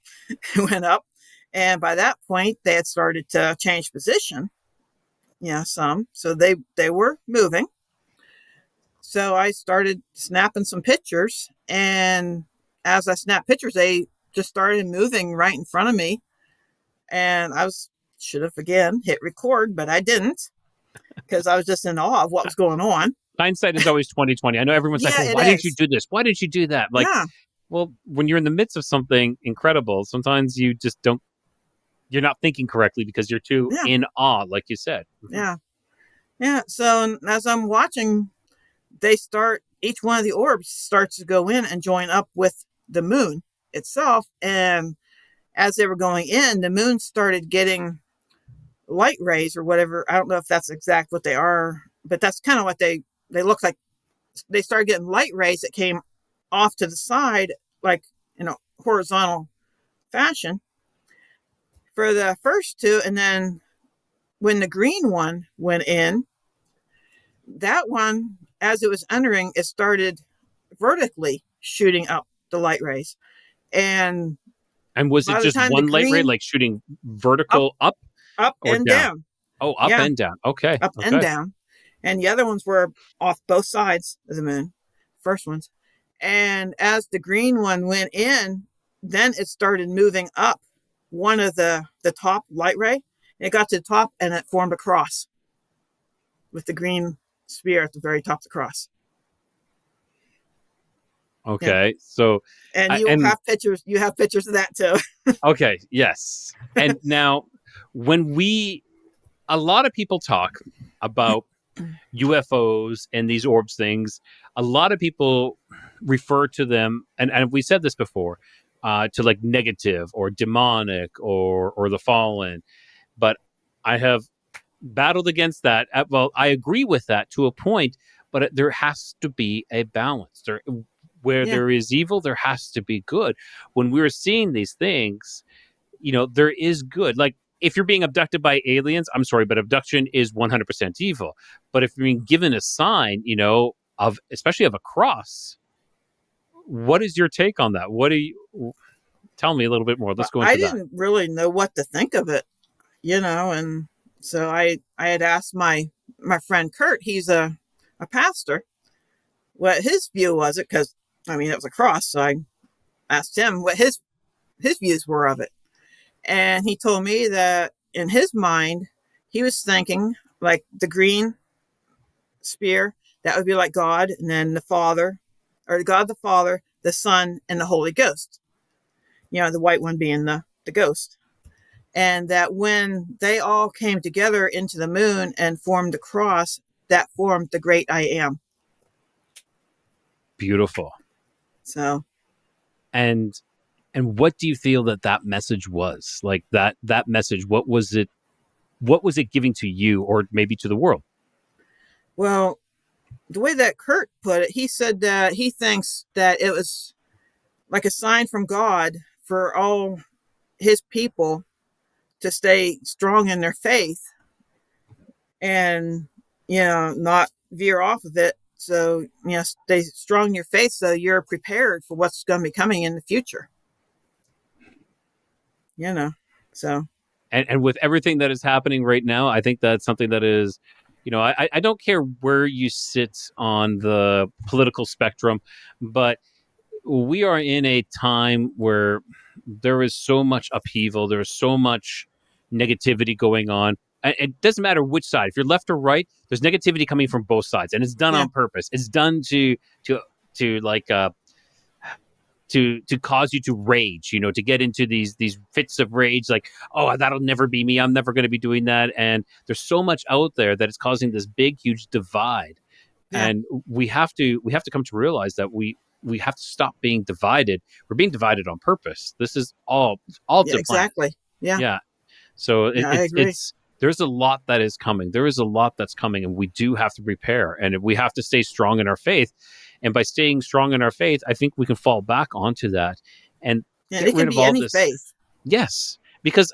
went up. And by that point, they had started to change position. Some. So they were moving. So I started snapping some pictures. And as I snapped pictures, they just started moving right in front of me. And I should have again hit record, but I didn't because I was just in awe of what was going on. Hindsight is always 20/20. I know everyone's like, well, why didn't you do this? Why didn't you do that? Well, when you're in the midst of something incredible, sometimes you just you're not thinking correctly because you're too in awe, like you said. Yeah. Yeah. So as I'm watching, each one of the orbs starts to go in and join up with the moon itself. And as they were going in, the moon started getting light rays or whatever. I don't know if that's exact what they are, but that's kind of what they look like. They started getting light rays that came off to the side, like in a horizontal fashion for the first 2. And then when the green one went in, that one, as it was entering, it started vertically shooting up the light rays. And was it by the just time the one light ray, green like shooting vertical up up or and down? down, Oh, up yeah, and down. Okay. up and down, and the other ones were off both sides of the moon, first ones. And as the green one went in, then it started moving up one of the top light ray. It got to the top and it formed a cross with the green spear at the very top of the cross. Okay. Yeah. So, and you have pictures. You have pictures of that too. okay. Yes. And now, a lot of people talk about UFOs and these orbs things. A lot of people refer to them, and we said this before, to like negative or demonic or the fallen. But I have battled against that. Well, I agree with that to a point, but there has to be a balance. Where there is evil, there has to be good. When we're seeing these things, there is good. Like, if you're being abducted by aliens, I'm sorry, but abduction is 100% evil. But if you're being given a sign, especially of a cross, what is your take on that? Tell me a little bit more. Let's go into that. I didn't really know what to think of it, and so I had asked my friend Kurt, he's a pastor, what his view was it, because it was a cross. So I asked him what his views were of it. And he told me that in his mind, he was thinking like the green spear, that would be like God, and then the Father, or God the Father, the Son, and the Holy Ghost. The white one being the ghost. And that when they all came together into the moon and formed the cross, that formed the great I Am. Beautiful. So. And what do you feel that message was? Like that message, what was it giving to you, or maybe to the world? Well, the way that Kurt put it, he said that he thinks that it was like a sign from God for all his people to stay strong in their faith and, not veer off of it. So, stay strong in your faith so you're prepared for what's going to be coming in the future. So. And with everything that is happening right now, I think that's something that is, I don't care where you sit on the political spectrum, but we are in a time where there is so much upheaval. There's so much negativity going on. It doesn't matter which side. If you're left or right, there's negativity coming from both sides, and it's done on purpose. It's done to cause you to rage, to get into these fits of rage, like, oh, that'll never be me. I'm never going to be doing that. And there's so much out there that it's causing this big, huge divide. Yeah. And we have to come to realize that we have to stop being divided. We're being divided on purpose. This is all exactly. Yeah. Yeah. So I agree. There's a lot that is coming. There is a lot that's coming, and we do have to prepare, and we have to stay strong in our faith. And by staying strong in our faith, I think we can fall back onto that and get rid of all this. Faith. Yes, because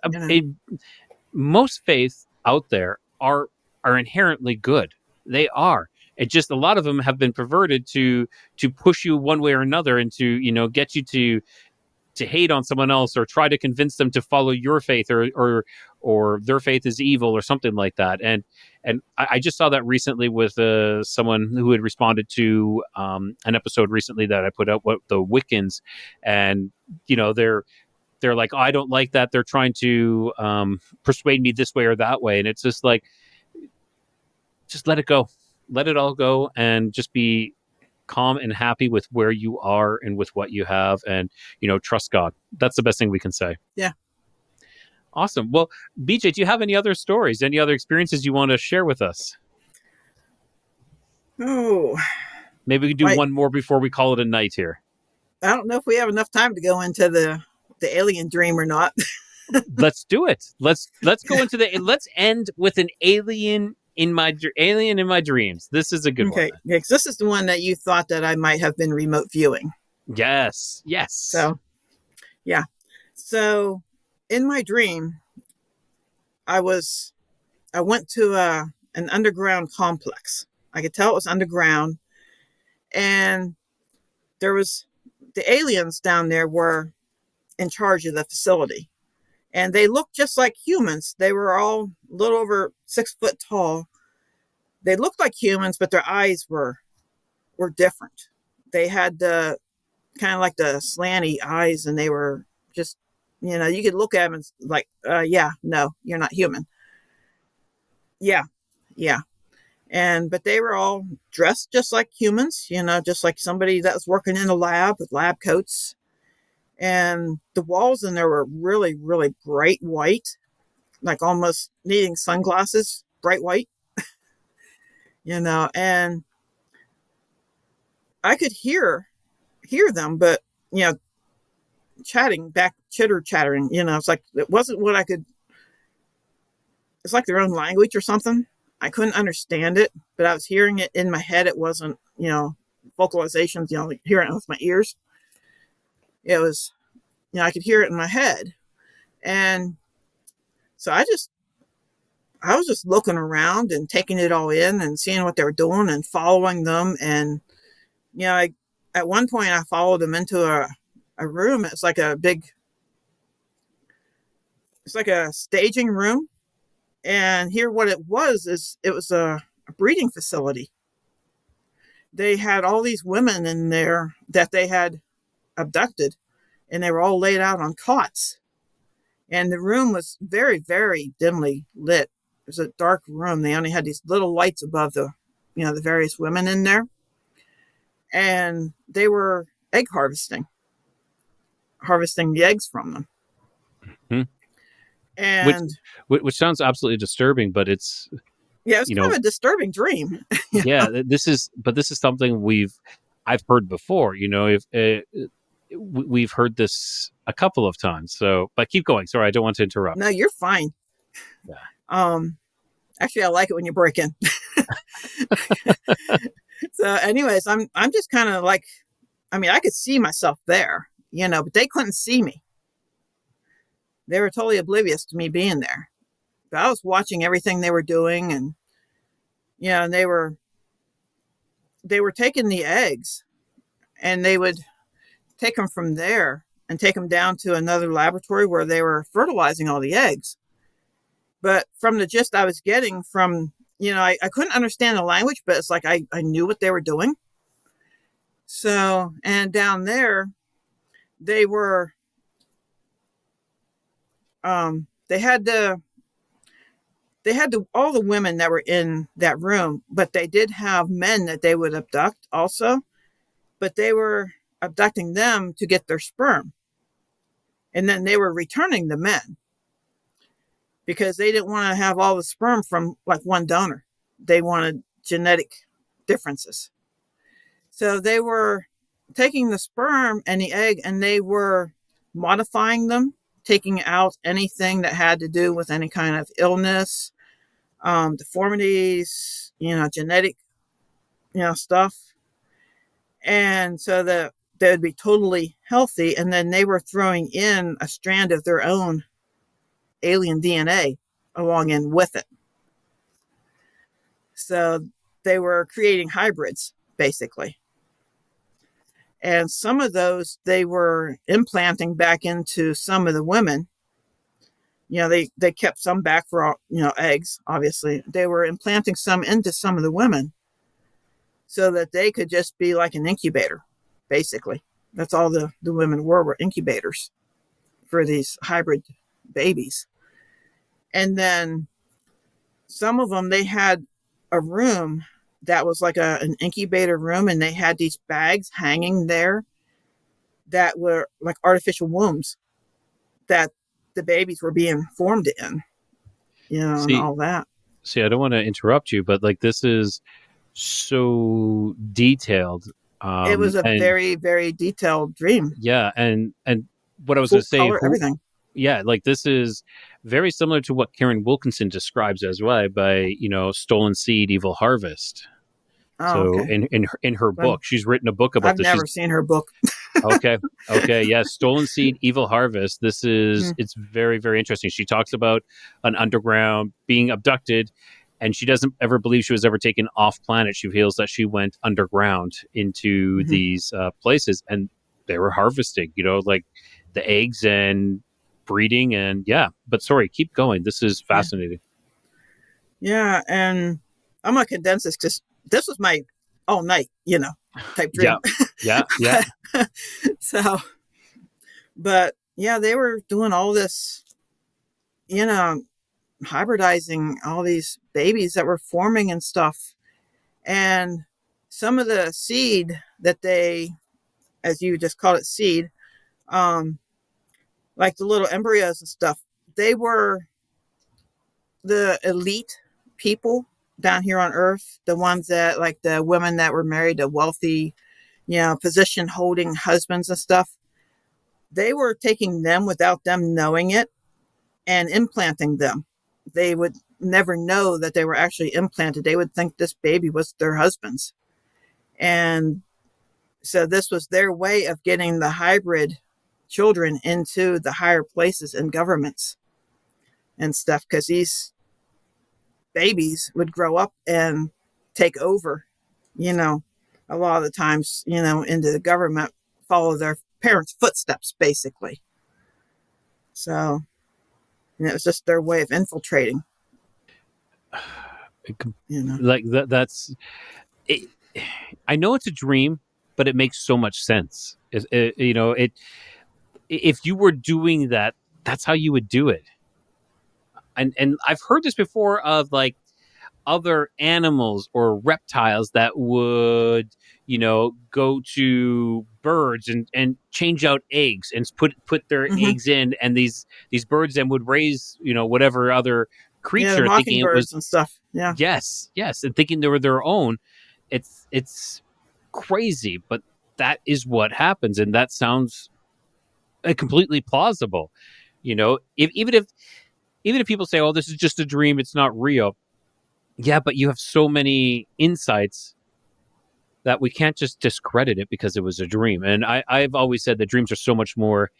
most faith out there are inherently good. They are. It just, a lot of them have been perverted to push you one way or another, and to get you to hate on someone else, or try to convince them to follow your faith, or their faith is evil, or something like that. And I just saw that recently with someone who had responded to an episode recently that I put out, what the Wiccans, and they're like, oh, I don't like that. They're trying to persuade me this way or that way, and it's just like, just let it go, let it all go, and just be calm and happy with where you are and with what you have, and trust God. That's the best thing we can say. Yeah. Awesome. Well, BJ, do you have any other stories, any other experiences you want to share with us? Oh, maybe we could do one more before we call it a night here. I don't know if we have enough time to go into the alien dream or not. Let's do it. Let's go into let's end with an alien in my dreams. This is a good one. Okay, yeah, because this is the one that you thought that I might have been remote viewing. Yes. So, yeah. So, in my dream, I was I went to an underground complex. I could tell it was underground, and there was the aliens down there were in charge of the facility, and they looked just like humans. They were all a little over 6 foot tall. They looked like humans, but their eyes were different. They had the kind of like the slanty eyes, and they were just, you could look at them and like, yeah, no, you're not human. Yeah, yeah. But they were all dressed just like humans, just like somebody that was working in a lab with lab coats. And the walls in there were really, really bright white, like almost needing sunglasses, bright white, and I could hear them, but, chitter chattering, it's like, it wasn't what I could, it's like their own language or something. I couldn't understand it, but I was hearing it in my head. It wasn't, vocalizations, hearing it with my ears. It was, I could hear it in my head. And so I was just looking around and taking it all in and seeing what they were doing and following them. And, at one point I followed them into a room. It's like a staging room. And here what it was is it was a breeding facility. They had all these women in there that they had abducted, and they were all laid out on cots. And the room was very, very dimly lit. It was a dark room. They only had these little lights above the various women in there. And they were egg harvesting the eggs from them. Mm-hmm. And which sounds absolutely disturbing, but it's it's kind of a disturbing dream. Yeah, this is something I've heard before. We've heard this a couple of times. So, but keep going. Sorry, I don't want to interrupt. No, you're fine. Yeah. Actually, I like it when you break in. So, anyways, I'm just kind of like, I could see myself there, but they couldn't see me. They were totally oblivious to me being there. But I was watching everything they were doing, and and they were taking the eggs, and they would take them from there and take them down to another laboratory where they were fertilizing all the eggs. But from the gist I was getting from, I couldn't understand the language, but it's like I knew what they were doing. So, and down there, they were, they had all the women that were in that room, but they did have men that they would abduct also, but they were abducting them to get their sperm. And then they were returning the men because they didn't want to have all the sperm from like one donor. They wanted genetic differences. So they were taking the sperm and the egg, and they were modifying them, taking out anything that had to do with any kind of illness, deformities, genetic, stuff. And so that they would be totally healthy. And then they were throwing in a strand of their own alien DNA along in with it. So they were creating hybrids, basically. And some of those they were implanting back into some of the women. They kept some back for, eggs, obviously. They were implanting some into some of the women so that they could just be like an incubator, basically. That's all the women were incubators for these hybrid babies. And then some of them, they had a room that was like an incubator room, and they had these bags hanging there that were like artificial wombs that the babies were being formed in, and all that. See, I don't want to interrupt you, but like this is so detailed. It was a very, very detailed dream. Yeah, and what I was going to say, everything. Yeah, like this is very similar to what Karen Wilkinson describes as well by, stolen seed, evil harvest. Oh, So okay. in her Well, book, she's written a book about I've this. She's never seen her book. okay. Okay. Yes. Stolen Seed, Evil Harvest. This is, Mm, it's very, very interesting. She talks about an underground being abducted, and she doesn't ever believe she was ever taken off planet. She feels that she went underground into mhm. these places, and they were harvesting, like the eggs and breeding. And yeah, but sorry, keep going. This is Yeah. fascinating. Yeah. And I'm going to condense this because this was my all night, type Yeah. dream. Yeah. Yeah. So, but yeah, they were doing all this, you know, hybridizing all these babies that were forming and stuff. And some of the seed that they, as you just called it, seed, um, like the little embryos and stuff, they were the elite people down here on Earth, the ones that, like the women that were married to wealthy, position holding husbands and stuff. They were taking them without them knowing it and implanting them. They would never know that they were actually implanted. They would think this baby was their husband's. And so this was their way of getting the hybrid children into the higher places in governments and stuff, because these babies would grow up and take over, a lot of the times, into the government, follow their parents' footsteps, basically. So, it was just their way of infiltrating, you know. Like that's it. I know it's a dream, but it makes so much sense. If you were doing that, that's how you would do it. And I've heard this before of like other animals or reptiles that would, go to birds and change out eggs and put their Mm-hmm. eggs in, and these birds then would raise, whatever other Yeah, the creature, thinking it mockingbirds was, and stuff. Yeah. yes, and thinking they were their own. It's crazy, but that is what happens, and that sounds completely plausible. Even if people say, "Oh, this is just a dream; it's not real." Yeah, but you have so many insights that we can't just discredit it because it was a dream. And I've always said that dreams are so much more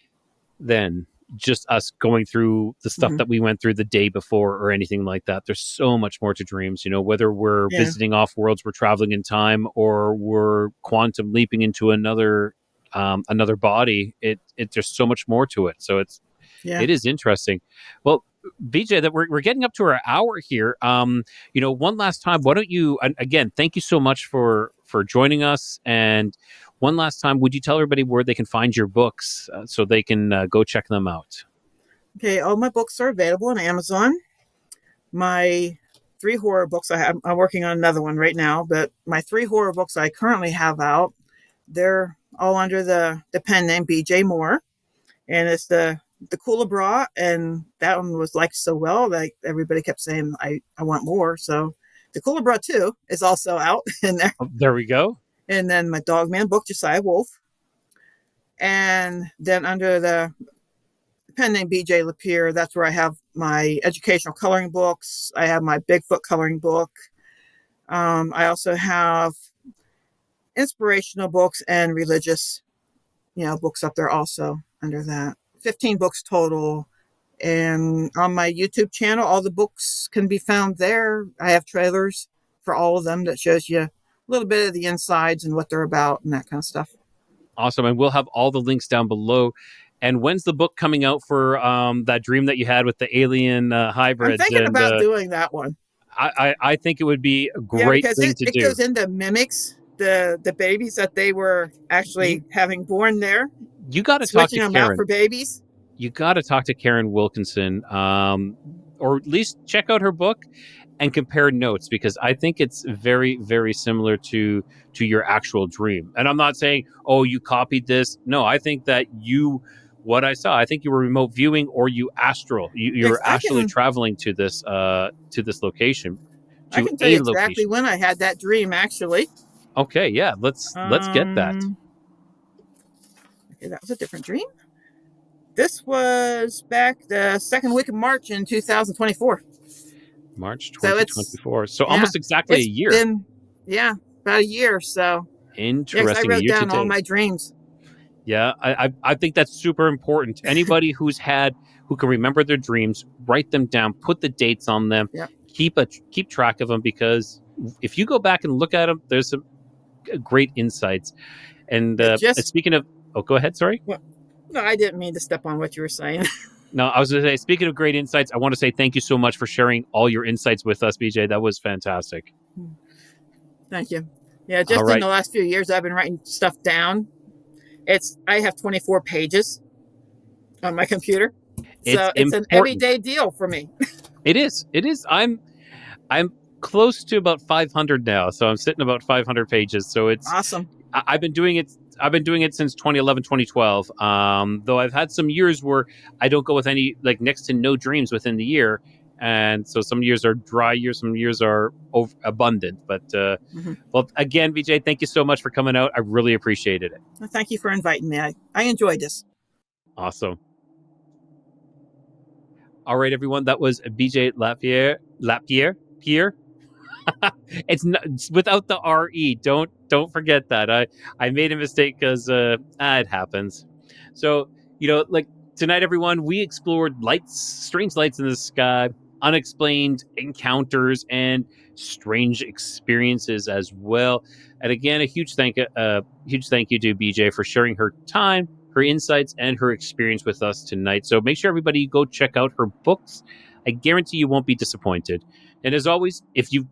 than just us going through the stuff Mm-hmm. that we went through the day before or anything like that. There's so much more to dreams, whether we're Yeah. visiting off worlds, we're traveling in time, or we're quantum leaping into another body. It there's so much more to it. So Yeah. it is interesting. Well, BJ, that we're getting up to our hour here. One last time, why don't you again? Thank you so much for joining us. And one last time, would you tell everybody where they can find your books so they can go check them out? Okay. All my books are available on Amazon. My 3 horror books, I'm working on another one right now, but my 3 horror books I currently have out, they're all under the pen name BJ Moore. And it's the Culebra, and that one was liked so well that everybody kept saying I want more. So the Culebra 2 is also out in there. Oh, there we go. And then my Dogman book, Josiah Wolf. And then under the pen name BJ LaPier, that's where I have my educational coloring books. I have my Bigfoot coloring book. I also have inspirational books and religious, books up there also under that. 15 books total. And on my YouTube channel, all the books can be found there. I have trailers for all of them that shows you a little bit of the insides and what they're about and that kind of stuff. Awesome. And we'll have all the links down below. And when's the book coming out for that dream that you had with the alien I'm hybrids? thinking And about doing that one. I think it would be a Yeah, great because thing it, to it do. goes into mimics the babies that they were actually having born there, You got to talk switching to them out Karen. for babies. You got to talk to Karen Wilkinson, or at least check out her book and compare notes, because I think it's very, very similar to your actual dream. And I'm not saying, oh, you copied this. No, I think that what I saw, I think you were remote viewing, or you astral. You Yes, were astrally traveling to this location, I to can tell you a exactly location. when I had that dream. Actually, Okay, yeah, let's get that. Okay, that was a different dream. This was back the second week of March in 2024. March So it's 2024. So yeah, almost exactly a it's year. been yeah, about a year. So Interesting. I wrote a year down all today. my dreams. Yeah, I think that's super important. Anybody who can remember their dreams, write them down, put the dates on them, Yeah. keep track of them, because if you go back and look at them, there's some great insights. And speaking of, go ahead. Sorry. Well, no, I didn't mean to step on what you were saying. No, I was going to say, speaking of great insights, I want to say thank you so much for sharing all your insights with us, BJ. That was fantastic. Thank you. Yeah, just in the last few years, I've been writing stuff down. I have 24 pages on my computer. So it's an everyday deal for me. It is. I'm close to about 500 now. So I'm sitting about 500 pages. So it's awesome. I've been doing it since 2011, 2012. Though I've had some years where I don't go with any, like, next to no dreams within the year. And so some years are dry years, some years are abundant. But, well, again, BJ, thank you so much for coming out. I really appreciated it. Well, thank you for inviting me. I enjoyed this. Awesome. All right, everyone. That was BJ LaPier. It's without the RE. Don't forget that. I made a mistake because it happens. So, like tonight, everyone, we explored strange lights in the sky, unexplained encounters, and strange experiences as well. And again, a huge thank you to BJ for sharing her time, her insights, and her experience with us tonight. So make sure everybody go check out her books. I guarantee you won't be disappointed. And as always, if you've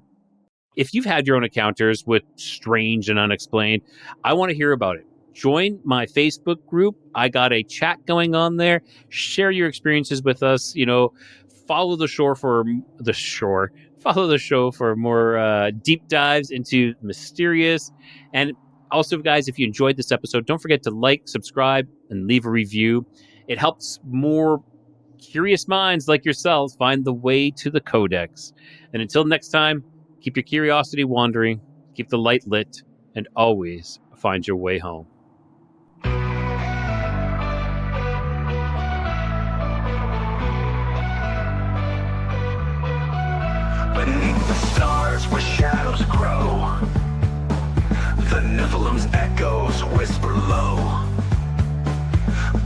had your own encounters with strange and unexplained, I want to hear about it. Join my Facebook group. I got a chat going on there. Share your experiences with us. Follow the show for more deep dives into mysterious. And also, guys, if you enjoyed this episode, don't forget to like, subscribe, and leave a review. It helps more curious minds like yourselves find the way to the Codex. And until next time, keep your curiosity wandering, keep the light lit, and always find your way home. Beneath the stars where shadows grow, the Nephilim's echoes whisper low.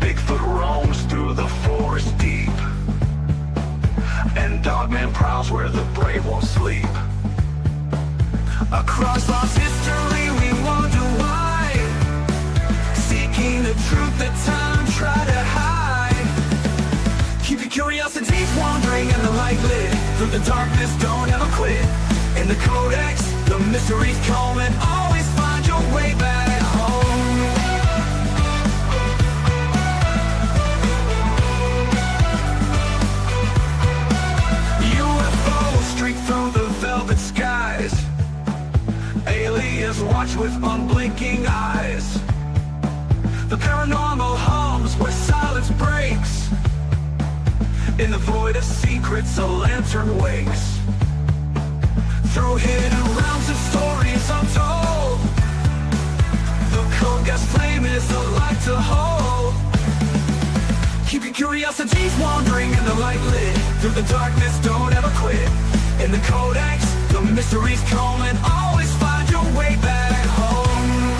Bigfoot roams through the forest deep, and Dogman prowls where the brave won't sleep. Across lost history we wonder why, seeking the truth that time tried to hide. Keep your curiosities wandering and the light lit, through the darkness don't ever quit. In the Codex, the mysteries come, and always find your way back home. UFOs streak through the velvet skies, aliens watch with unblinking eyes. The paranormal hums where silence breaks, in the void of secrets a lantern wakes. Through hidden realms of stories untold, the Codex flame is a light to hold. Keep your curiosities wandering and the light lit, through the darkness don't ever quit. In the Codex, the mysteries come, and always find your way back home.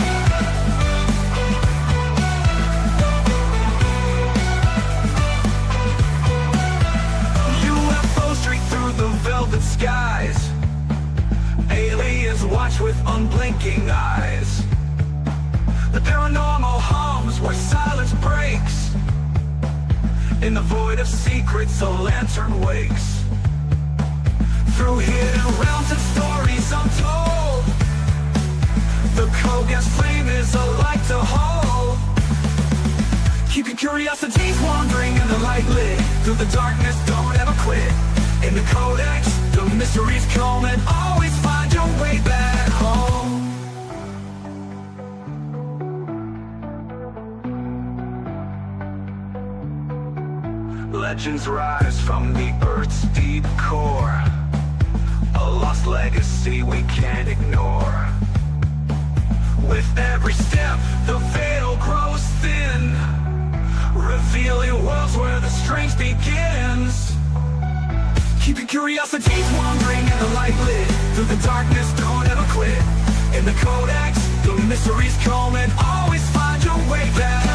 UFOs streak through the velvet skies, aliens watch with unblinking eyes. The paranormal hums where silence breaks, in the void of secrets a lantern wakes. Through hidden realms and stories untold, the Codex flame is a light to hold. Keep your curiosities wandering and the light lit, through the darkness don't ever quit. In the Codex, the mysteries come, and always find your way back home. Legends rise from the Earth's deep core, a lost legacy we can't ignore. With every step, the veil grows thin, revealing worlds where the strange begins. Keep your curiosities wandering and the light lit, through the darkness don't ever quit. In the Codex, the mysteries come and always find your way back.